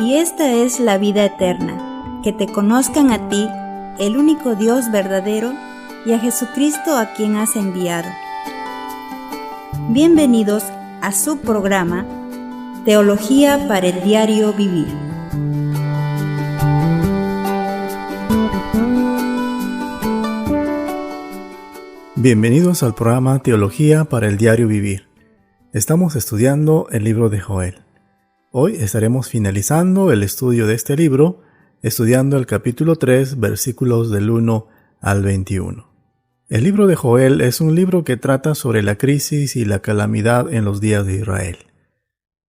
y esta es la vida eterna, que te conozcan a ti, el único Dios verdadero, y a Jesucristo a quien has enviado. Bienvenidos a su programa Teología para el Diario Vivir. Bienvenidos al programa Teología para el Diario Vivir. Estamos estudiando el libro de Joel. Hoy estaremos finalizando el estudio de este libro, estudiando el capítulo 3, versículos del 1 al 21. El libro de Joel es un libro que trata sobre la crisis y la calamidad en los días de Israel.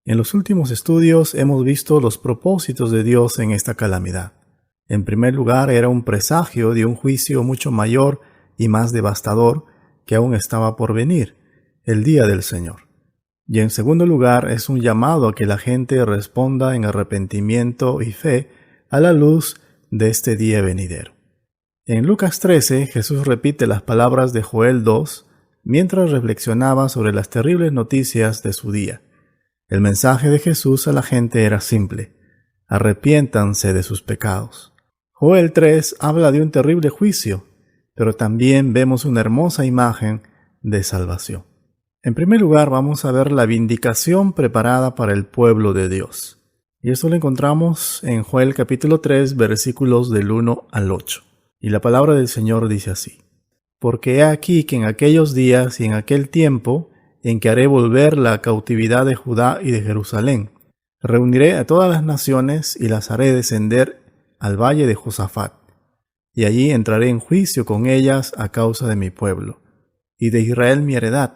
En los últimos estudios hemos visto los propósitos de Dios en esta calamidad. En primer lugar, era un presagio de un juicio mucho mayor y más devastador que aún estaba por venir, el día del Señor. Y en segundo lugar, es un llamado a que la gente responda en arrepentimiento y fe a la luz de este día venidero. En Lucas 13, Jesús repite las palabras de Joel 2 mientras reflexionaba sobre las terribles noticias de su día. El mensaje de Jesús a la gente era simple: arrepiéntanse de sus pecados. Joel 3 habla de un terrible juicio, pero también vemos una hermosa imagen de salvación. En primer lugar, vamos a ver la vindicación preparada para el pueblo de Dios. Y esto lo encontramos en Joel capítulo 3, versículos del 1 al 8. Y la palabra del Señor dice así: Porque he aquí que en aquellos días y en aquel tiempo en que haré volver la cautividad de Judá y de Jerusalén, reuniré a todas las naciones y las haré descender al valle de Josafat. Y allí entraré en juicio con ellas a causa de mi pueblo, y de Israel mi heredad,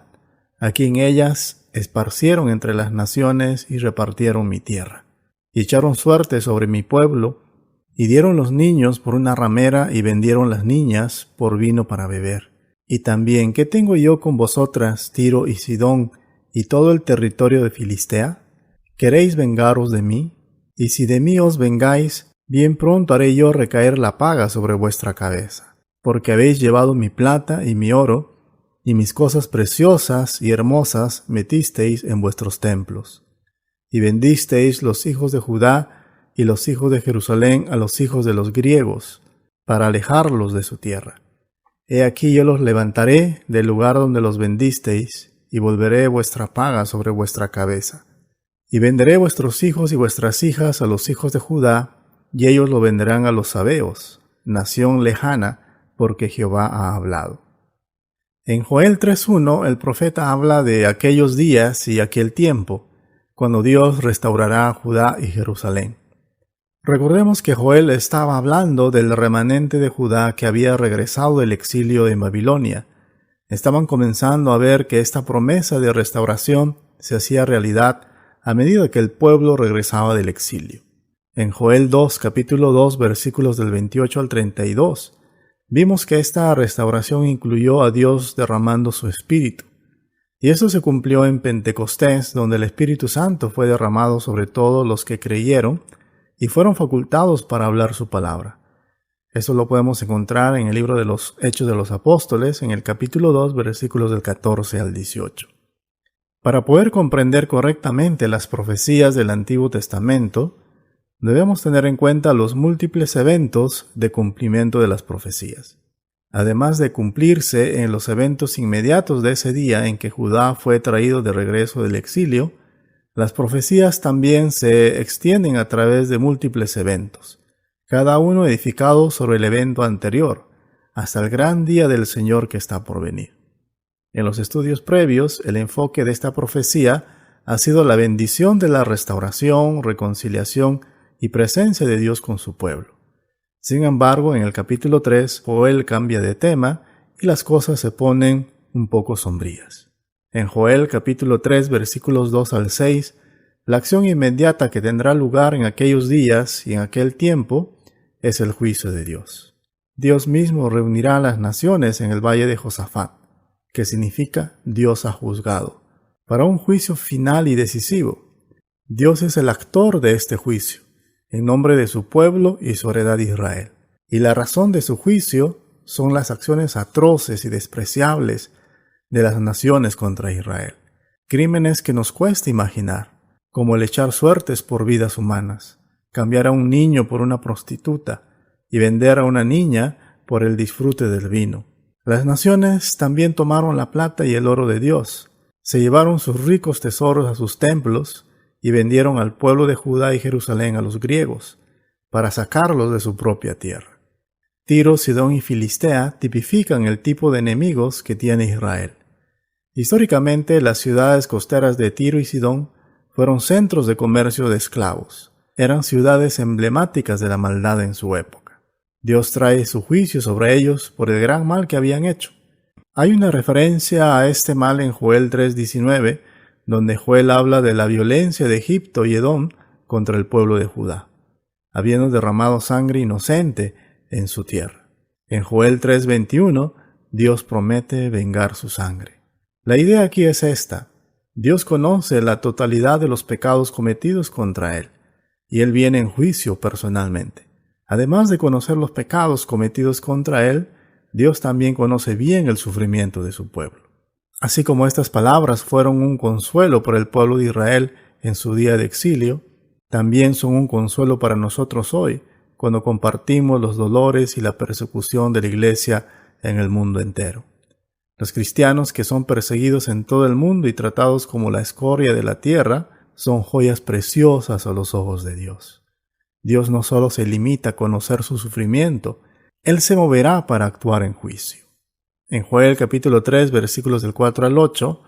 a quien ellas esparcieron entre las naciones y repartieron mi tierra. Y echaron suerte sobre mi pueblo, y dieron los niños por una ramera y vendieron las niñas por vino para beber. Y también, ¿qué tengo yo con vosotras, Tiro y Sidón, y todo el territorio de Filistea? ¿Queréis vengaros de mí? Y si de mí os vengáis, bien pronto haré yo recaer la paga sobre vuestra cabeza, porque habéis llevado mi plata y mi oro, y mis cosas preciosas y hermosas metisteis en vuestros templos. Y vendisteis los hijos de Judá y los hijos de Jerusalén a los hijos de los griegos, para alejarlos de su tierra. He aquí yo los levantaré del lugar donde los vendisteis, y volveré vuestra paga sobre vuestra cabeza. Y venderé vuestros hijos y vuestras hijas a los hijos de Judá, y ellos lo venderán a los sabeos, nación lejana, porque Jehová ha hablado. En Joel 3.1 el profeta habla de aquellos días y aquel tiempo, cuando Dios restaurará a Judá y Jerusalén. Recordemos que Joel estaba hablando del remanente de Judá que había regresado del exilio de Babilonia. Estaban comenzando a ver que esta promesa de restauración se hacía realidad a medida que el pueblo regresaba del exilio. En Joel 2, capítulo 2, versículos del 28 al 32, vimos que esta restauración incluyó a Dios derramando su Espíritu. Y eso se cumplió en Pentecostés, donde el Espíritu Santo fue derramado sobre todos los que creyeron y fueron facultados para hablar su palabra. Eso lo podemos encontrar en el libro de los Hechos de los Apóstoles, en el capítulo 2, versículos del 14 al 18. Para poder comprender correctamente las profecías del Antiguo Testamento, debemos tener en cuenta los múltiples eventos de cumplimiento de las profecías. Además de cumplirse en los eventos inmediatos de ese día en que Judá fue traído de regreso del exilio, las profecías también se extienden a través de múltiples eventos, cada uno edificado sobre el evento anterior, hasta el gran día del Señor que está por venir. En los estudios previos, el enfoque de esta profecía ha sido la bendición de la restauración, reconciliación y presencia de Dios con su pueblo. Sin embargo, en el capítulo 3, Joel cambia de tema y las cosas se ponen un poco sombrías. En Joel capítulo 3, versículos 2 al 6, la acción inmediata que tendrá lugar en aquellos días y en aquel tiempo es el juicio de Dios. Dios mismo reunirá a las naciones en el valle de Josafat, que significa Dios ha juzgado, para un juicio final y decisivo. Dios es el actor de este juicio, en nombre de su pueblo y su heredad Israel. Y la razón de su juicio son las acciones atroces y despreciables de las naciones contra Israel. Crímenes que nos cuesta imaginar, como el echar suertes por vidas humanas, cambiar a un niño por una prostituta y vender a una niña por el disfrute del vino. Las naciones también tomaron la plata y el oro de Dios, se llevaron sus ricos tesoros a sus templos y vendieron al pueblo de Judá y Jerusalén a los griegos, para sacarlos de su propia tierra. Tiro, Sidón y Filistea tipifican el tipo de enemigos que tiene Israel. Históricamente, las ciudades costeras de Tiro y Sidón fueron centros de comercio de esclavos. Eran ciudades emblemáticas de la maldad en su época. Dios trae su juicio sobre ellos por el gran mal que habían hecho. Hay una referencia a este mal en Joel 3:19, donde Joel habla de la violencia de Egipto y Edom contra el pueblo de Judá, habiendo derramado sangre inocente en su tierra. En Joel 3:21, Dios promete vengar su sangre. La idea aquí es esta: Dios conoce la totalidad de los pecados cometidos contra Él, y Él viene en juicio personalmente. Además de conocer los pecados cometidos contra Él, Dios también conoce bien el sufrimiento de su pueblo. Así como estas palabras fueron un consuelo para el pueblo de Israel en su día de exilio, también son un consuelo para nosotros hoy, cuando compartimos los dolores y la persecución de la Iglesia en el mundo entero. Los cristianos que son perseguidos en todo el mundo y tratados como la escoria de la tierra son joyas preciosas a los ojos de Dios. Dios no solo se limita a conocer su sufrimiento, Él se moverá para actuar en juicio. En Joel capítulo 3, versículos del 4 al 8,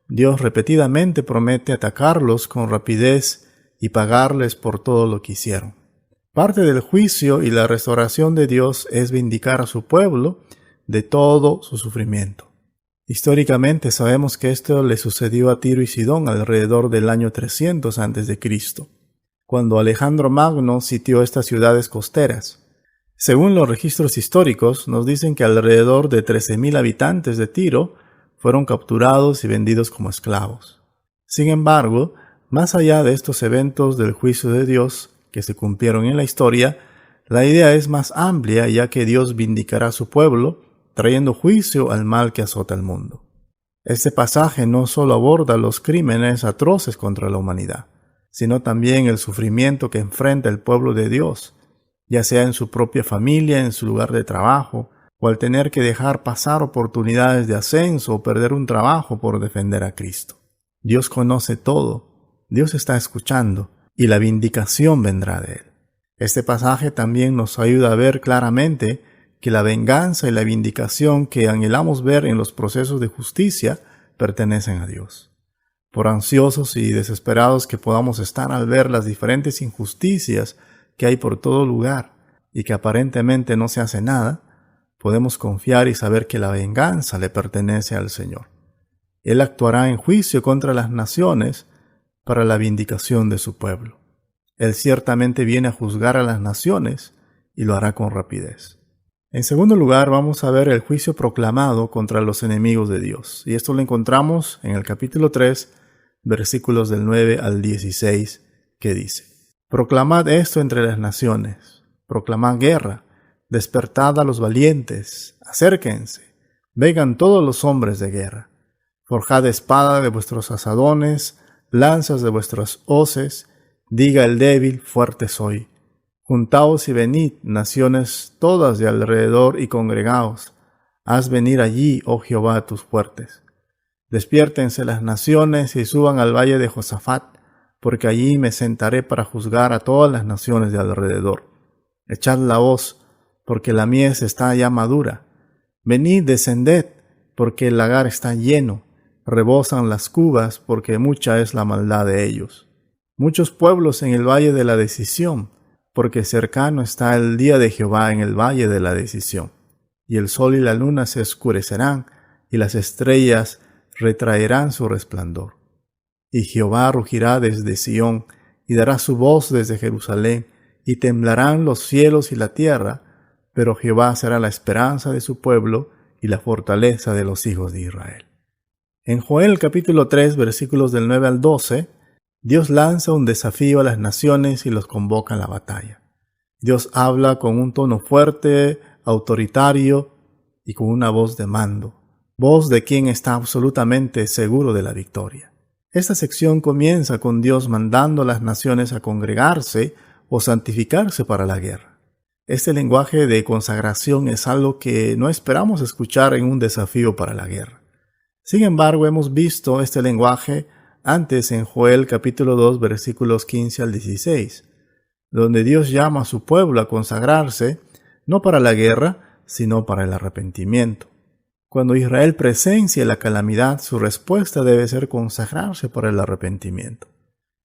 Dios repetidamente promete atacarlos con rapidez y pagarles por todo lo que hicieron. Parte del juicio y la restauración de Dios es vindicar a su pueblo de todo su sufrimiento. Históricamente sabemos que esto le sucedió a Tiro y Sidón alrededor del año 300 a.C., cuando Alejandro Magno sitió estas ciudades costeras. Según los registros históricos, nos dicen que alrededor de 13,000 habitantes de Tiro fueron capturados y vendidos como esclavos. Sin embargo, más allá de estos eventos del juicio de Dios que se cumplieron en la historia, la idea es más amplia, ya que Dios vindicará a su pueblo, trayendo juicio al mal que azota el mundo. Este pasaje no solo aborda los crímenes atroces contra la humanidad, sino también el sufrimiento que enfrenta el pueblo de Dios, ya sea en su propia familia, en su lugar de trabajo, o al tener que dejar pasar oportunidades de ascenso o perder un trabajo por defender a Cristo. Dios conoce todo, Dios está escuchando, y la vindicación vendrá de Él. Este pasaje también nos ayuda a ver claramente que la venganza y la vindicación que anhelamos ver en los procesos de justicia pertenecen a Dios. Por ansiosos y desesperados que podamos estar al ver las diferentes injusticias que hay por todo lugar y que aparentemente no se hace nada, podemos confiar y saber que la venganza le pertenece al Señor. Él actuará en juicio contra las naciones para la vindicación de su pueblo. Él ciertamente viene a juzgar a las naciones y lo hará con rapidez. En segundo lugar, vamos a ver el juicio proclamado contra los enemigos de Dios. Y esto lo encontramos en el capítulo 3, versículos del 9 al 16, que dice: Proclamad esto entre las naciones, proclamad guerra, despertad a los valientes, acérquense, vengan todos los hombres de guerra. Forjad espada de vuestros asadones, lanzas de vuestras hoces, diga el débil, fuerte soy. Juntaos y venid, naciones todas de alrededor, y congregaos. Haz venir allí, oh Jehová, tus fuertes. Despiértense las naciones y suban al valle de Josafat, porque allí me sentaré para juzgar a todas las naciones de alrededor. Echad la hoz, porque la mies está ya madura. Venid, descended, porque el lagar está lleno. Rebosan las cubas, porque mucha es la maldad de ellos. Muchos pueblos en el valle de la decisión, porque cercano está el día de Jehová en el valle de la decisión. Y el sol y la luna se oscurecerán, y las estrellas retraerán su resplandor. Y Jehová rugirá desde Sión, y dará su voz desde Jerusalén, y temblarán los cielos y la tierra, pero Jehová será la esperanza de su pueblo y la fortaleza de los hijos de Israel. En Joel capítulo 3, versículos del 9 al 12, Dios lanza un desafío a las naciones y los convoca a la batalla. Dios habla con un tono fuerte, autoritario y con una voz de mando, voz de quien está absolutamente seguro de la victoria. Esta sección comienza con Dios mandando a las naciones a congregarse o santificarse para la guerra. Este lenguaje de consagración es algo que no esperamos escuchar en un desafío para la guerra. Sin embargo, hemos visto este lenguaje antes en Joel capítulo 2 versículos 15 al 16, donde Dios llama a su pueblo a consagrarse no para la guerra, sino para el arrepentimiento. Cuando Israel presencia la calamidad, su respuesta debe ser consagrarse para el arrepentimiento.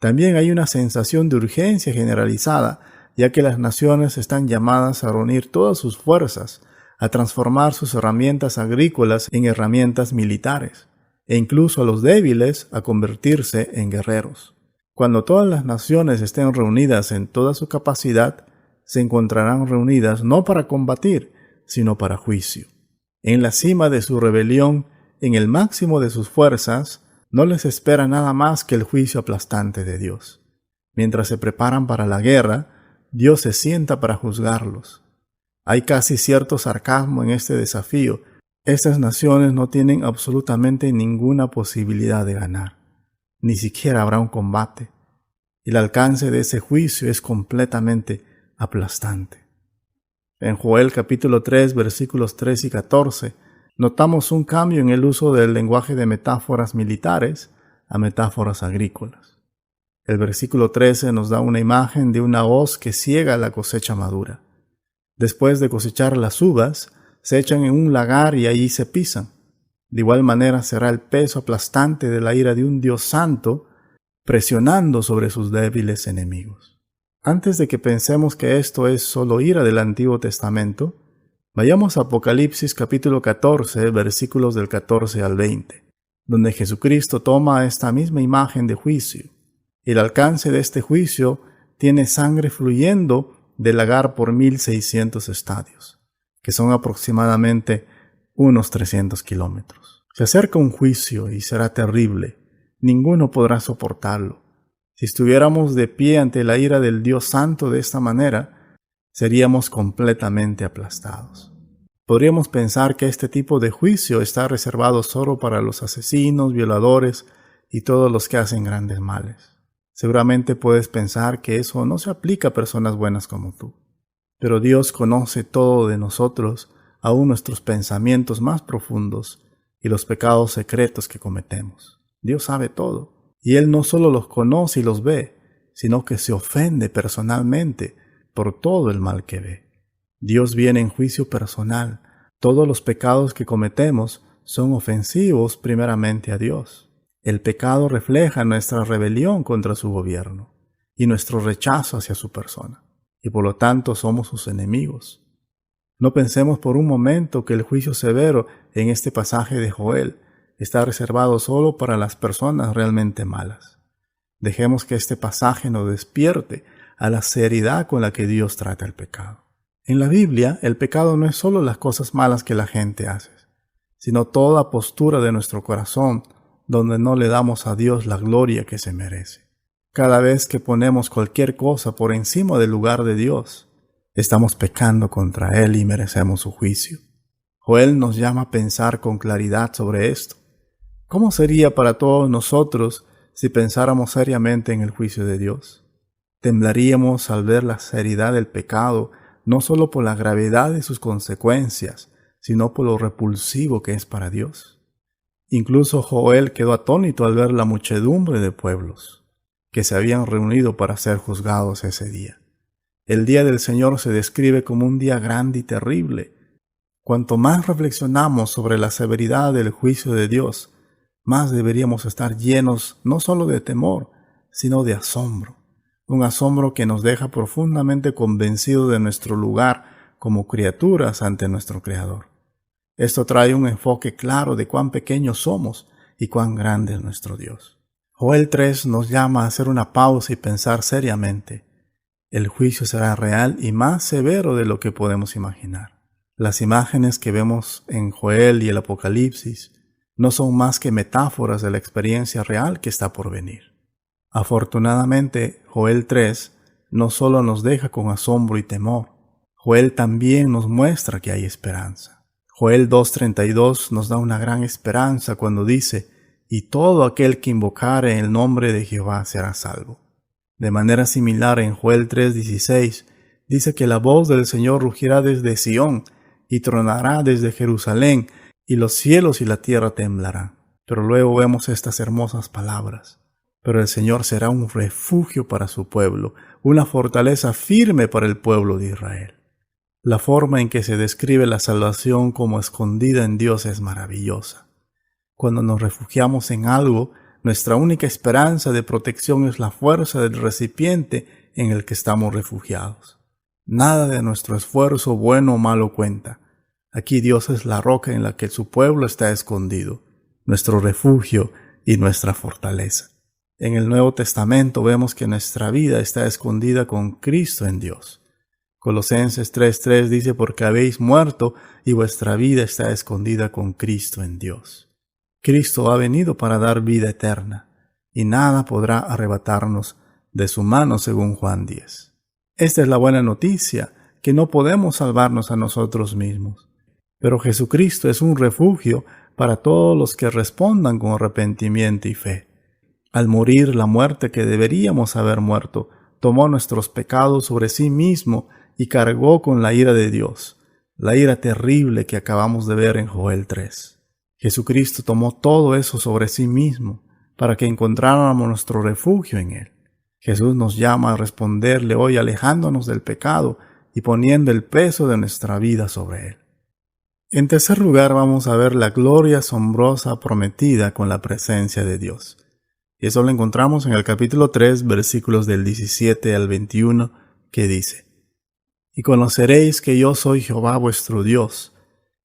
También hay una sensación de urgencia generalizada, ya que las naciones están llamadas a reunir todas sus fuerzas, a transformar sus herramientas agrícolas en herramientas militares, e incluso a los débiles a convertirse en guerreros. Cuando todas las naciones estén reunidas en toda su capacidad, se encontrarán reunidas no para combatir, sino para juicio. En la cima de su rebelión, en el máximo de sus fuerzas, no les espera nada más que el juicio aplastante de Dios. Mientras se preparan para la guerra, Dios se sienta para juzgarlos. Hay casi cierto sarcasmo en este desafío. Estas naciones no tienen absolutamente ninguna posibilidad de ganar. Ni siquiera habrá un combate. El alcance de ese juicio es completamente aplastante. En Joel capítulo 3, versículos 3 y 14, notamos un cambio en el uso del lenguaje de metáforas militares a metáforas agrícolas. El versículo 13 nos da una imagen de una hoz que ciega la cosecha madura. Después de cosechar las uvas, se echan en un lagar y allí se pisan. De igual manera será el peso aplastante de la ira de un Dios santo presionando sobre sus débiles enemigos. Antes de que pensemos que esto es solo ira del Antiguo Testamento, vayamos a Apocalipsis capítulo 14, versículos del 14 al 20, donde Jesucristo toma esta misma imagen de juicio. El alcance de este juicio tiene sangre fluyendo del lagar por 1,600 estadios, que son aproximadamente unos 300 kilómetros. Se acerca un juicio y será terrible. Ninguno podrá soportarlo. Si estuviéramos de pie ante la ira del Dios Santo de esta manera, seríamos completamente aplastados. Podríamos pensar que este tipo de juicio está reservado solo para los asesinos, violadores y todos los que hacen grandes males. Seguramente puedes pensar que eso no se aplica a personas buenas como tú. Pero Dios conoce todo de nosotros, aún nuestros pensamientos más profundos y los pecados secretos que cometemos. Dios sabe todo. Y Él no solo los conoce y los ve, sino que se ofende personalmente por todo el mal que ve. Dios viene en juicio personal. Todos los pecados que cometemos son ofensivos primeramente a Dios. El pecado refleja nuestra rebelión contra su gobierno y nuestro rechazo hacia su persona, y por lo tanto somos sus enemigos. No pensemos por un momento que el juicio severo en este pasaje de Joel está reservado solo para las personas realmente malas. Dejemos que este pasaje nos despierte a la seriedad con la que Dios trata el pecado. En la Biblia, el pecado no es solo las cosas malas que la gente hace, sino toda postura de nuestro corazón donde no le damos a Dios la gloria que se merece. Cada vez que ponemos cualquier cosa por encima del lugar de Dios, estamos pecando contra Él y merecemos su juicio. Joel nos llama a pensar con claridad sobre esto. ¿Cómo sería para todos nosotros si pensáramos seriamente en el juicio de Dios? Temblaríamos al ver la seriedad del pecado, no solo por la gravedad de sus consecuencias, sino por lo repulsivo que es para Dios. Incluso Joel quedó atónito al ver la muchedumbre de pueblos que se habían reunido para ser juzgados ese día. El día del Señor se describe como un día grande y terrible. Cuanto más reflexionamos sobre la severidad del juicio de Dios, más deberíamos estar llenos no solo de temor, sino de asombro. Un asombro que nos deja profundamente convencidos de nuestro lugar como criaturas ante nuestro Creador. Esto trae un enfoque claro de cuán pequeños somos y cuán grande es nuestro Dios. Joel 3 nos llama a hacer una pausa y pensar seriamente. El juicio será real y más severo de lo que podemos imaginar. Las imágenes que vemos en Joel y el Apocalipsis no son más que metáforas de la experiencia real que está por venir. Afortunadamente, Joel 3 no solo nos deja con asombro y temor, Joel también nos muestra que hay esperanza. Joel 2:32 nos da una gran esperanza cuando dice: «Y todo aquel que invocare el nombre de Jehová será salvo». De manera similar, en Joel 3:16, dice que la voz del Señor rugirá desde Sión y tronará desde Jerusalén, y los cielos y la tierra temblarán. Pero luego vemos estas hermosas palabras. Pero el Señor será un refugio para su pueblo, una fortaleza firme para el pueblo de Israel. La forma en que se describe la salvación como escondida en Dios es maravillosa. Cuando nos refugiamos en algo, nuestra única esperanza de protección es la fuerza del recipiente en el que estamos refugiados. Nada de nuestro esfuerzo bueno o malo cuenta. Aquí Dios es la roca en la que su pueblo está escondido, nuestro refugio y nuestra fortaleza. En el Nuevo Testamento vemos que nuestra vida está escondida con Cristo en Dios. Colosenses 3:3 dice: porque habéis muerto y vuestra vida está escondida con Cristo en Dios. Cristo ha venido para dar vida eterna, y nada podrá arrebatarnos de su mano, según Juan 10. Esta es la buena noticia, que no podemos salvarnos a nosotros mismos. Pero Jesucristo es un refugio para todos los que respondan con arrepentimiento y fe. Al morir la muerte que deberíamos haber muerto, tomó nuestros pecados sobre sí mismo y cargó con la ira de Dios, la ira terrible que acabamos de ver en Joel 3. Jesucristo tomó todo eso sobre sí mismo para que encontráramos nuestro refugio en Él. Jesús nos llama a responderle hoy alejándonos del pecado y poniendo el peso de nuestra vida sobre Él. En tercer lugar, vamos a ver la gloria asombrosa prometida con la presencia de Dios. Y eso lo encontramos en el capítulo 3, versículos del 17 al 21, que dice: y conoceréis que yo soy Jehová vuestro Dios,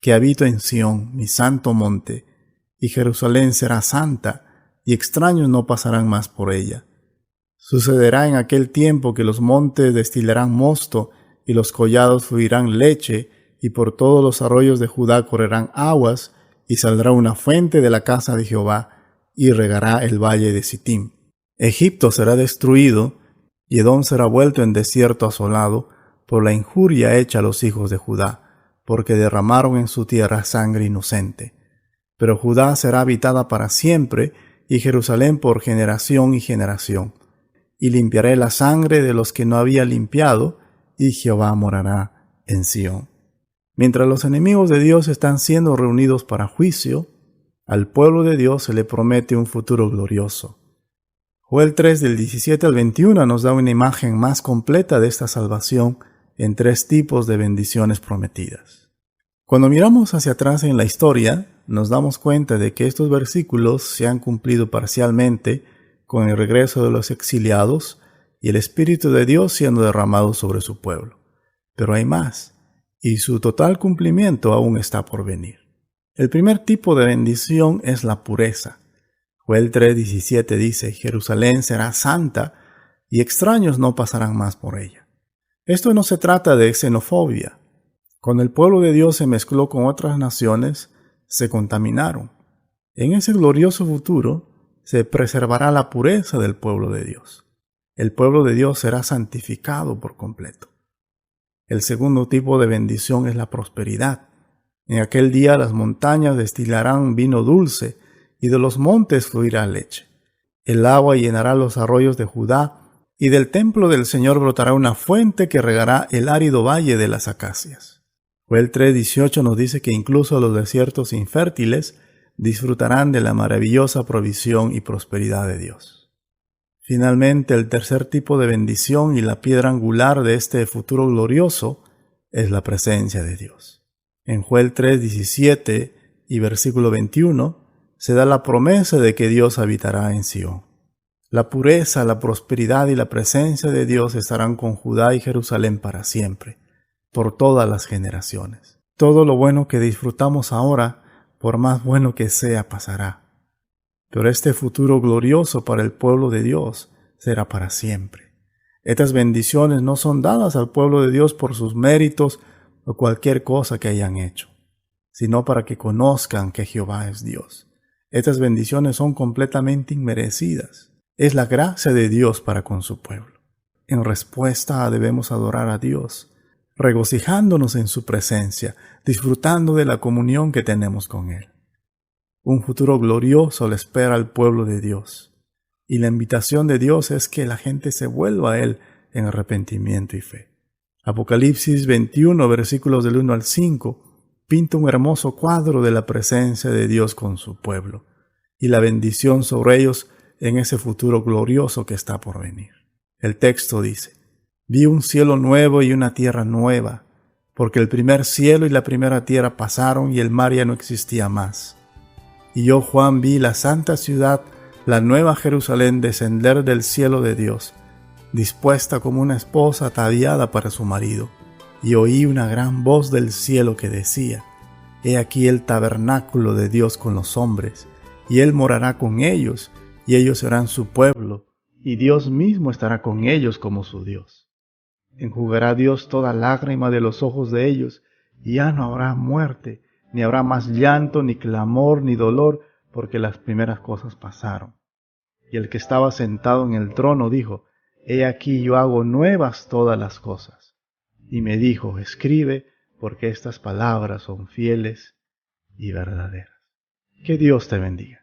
que habito en Sión, mi santo monte, y Jerusalén será santa, y extraños no pasarán más por ella. Sucederá en aquel tiempo que los montes destilarán mosto, y los collados fluirán leche, y por todos los arroyos de Judá correrán aguas, y saldrá una fuente de la casa de Jehová, y regará el valle de Sittim. Egipto será destruido, y Edom será vuelto en desierto asolado, por la injuria hecha a los hijos de Judá, porque derramaron en su tierra sangre inocente. Pero Judá será habitada para siempre, y Jerusalén por generación y generación. Y limpiaré la sangre de los que no había limpiado, y Jehová morará en Sión. Mientras los enemigos de Dios están siendo reunidos para juicio, al pueblo de Dios se le promete un futuro glorioso. Joel 3 del 17 al 21 nos da una imagen más completa de esta salvación en tres tipos de bendiciones prometidas. Cuando miramos hacia atrás en la historia, nos damos cuenta de que estos versículos se han cumplido parcialmente con el regreso de los exiliados y el Espíritu de Dios siendo derramado sobre su pueblo. Pero hay más, y su total cumplimiento aún está por venir. El primer tipo de bendición es la pureza. Joel 3:17 dice: Jerusalén será santa y extraños no pasarán más por ella. Esto no se trata de xenofobia. Cuando el pueblo de Dios se mezcló con otras naciones, se contaminaron. En ese glorioso futuro se preservará la pureza del pueblo de Dios. El pueblo de Dios será santificado por completo. El segundo tipo de bendición es la prosperidad. En aquel día las montañas destilarán vino dulce, y de los montes fluirá leche. El agua llenará los arroyos de Judá, y del templo del Señor brotará una fuente que regará el árido valle de las acacias. Joel 3:18 nos dice que incluso los desiertos infértiles disfrutarán de la maravillosa provisión y prosperidad de Dios. Finalmente, el tercer tipo de bendición y la piedra angular de este futuro glorioso es la presencia de Dios. En Joel 3:17 y versículo 21 se da la promesa de que Dios habitará en Sión. La pureza, la prosperidad y la presencia de Dios estarán con Judá y Jerusalén para siempre, por todas las generaciones. Todo lo bueno que disfrutamos ahora, por más bueno que sea, pasará. Pero este futuro glorioso para el pueblo de Dios será para siempre. Estas bendiciones no son dadas al pueblo de Dios por sus méritos o cualquier cosa que hayan hecho, sino para que conozcan que Jehová es Dios. Estas bendiciones son completamente inmerecidas. Es la gracia de Dios para con su pueblo. En respuesta debemos adorar a Dios, regocijándonos en su presencia, disfrutando de la comunión que tenemos con Él. Un futuro glorioso le espera al pueblo de Dios, y la invitación de Dios es que la gente se vuelva a Él en arrepentimiento y fe. Apocalipsis 21, versículos del 1 al 5, pinta un hermoso cuadro de la presencia de Dios con su pueblo y la bendición sobre ellos en ese futuro glorioso que está por venir. El texto dice: vi un cielo nuevo y una tierra nueva, porque el primer cielo y la primera tierra pasaron y el mar ya no existía más. Y yo, Juan, vi la santa ciudad, la nueva Jerusalén, descender del cielo de Dios, dispuesta como una esposa ataviada para su marido. Y oí una gran voz del cielo que decía: he aquí el tabernáculo de Dios con los hombres, y Él morará con ellos, y ellos serán su pueblo, y Dios mismo estará con ellos como su Dios. Enjugará Dios toda lágrima de los ojos de ellos, y ya no habrá muerte, ni habrá más llanto, ni clamor, ni dolor, porque las primeras cosas pasaron. Y el que estaba sentado en el trono dijo: he aquí yo hago nuevas todas las cosas. Y me dijo: escribe, porque estas palabras son fieles y verdaderas. Que Dios te bendiga.